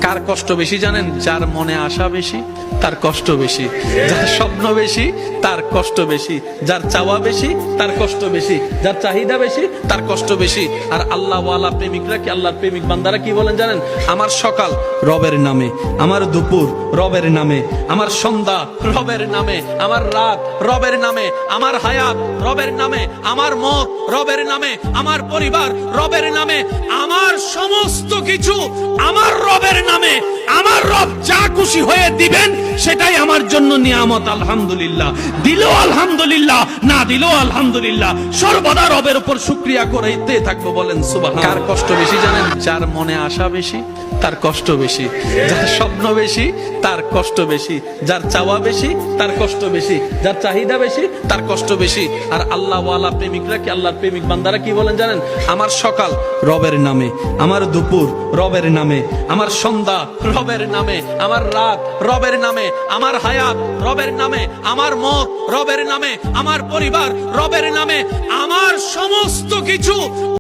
কার কষ্ট বেশি জানেন? যার মনে আশা বেশি তার কষ্ট বেশি, যার স্বপ্ন বেশি তার কষ্ট বেশি, যার চাওয়া বেশি তার কষ্ট বেশি, যার চাহিদা বেশি তার কষ্ট বেশি। আর আল্লাহ ওয়ালা প্রেমিকরা কি, আল্লাহর প্রেমিক বান্দারা কি বলেন জানেন? আমার সকাল রবের নামে, আমার দুপুর রবের নামে, আমার সন্ধ্যা রবের নামে, আমার রাত রবের নামে, আমার হায়াত রবের নামে, আমার মত রবের নামে, আমার পরিবার রবের নামে, আমার সমস্ত কিছু আমার রবের নামে। আমার রব যা খুশি হয়ে দিবেন সেটাই আমার জন্য নিয়ামত। আলহামদুলিল্লাহ, দিলেও আলহামদুলিল্লাহ, না দিলেও আলহামদুলিল্লাহ, সর্বদা রবের উপর শুকরিয়া করতে থাকবো। বলেন সুবহানাল্লাহ। কার কষ্ট বেশি জানেন? যার মনে আশা বেশি তার কষ্ট বেশি, যার স্বপ্ন বেশি তার কষ্ট বেশি, যার চাওয়া বেশি তার কষ্ট বেশি, যার চাহিদা বেশি তার কষ্ট বেশি। আর আল্লাহ ওয়ালা প্রেমিকরা কি, আল্লাহর প্রেমিক বান্দারা কি বলেন জানেন? আমার সকাল রবের নামে, আমার দুপুর রবের নামে, আমার সন্ধ্যা রবের নামে, আমার রাত রবের নামে, আমার হায়াত রবের নামে, আমার মত রবের নামে, আমার পরিবার রবের নামে, আমার সমস্ত কিছু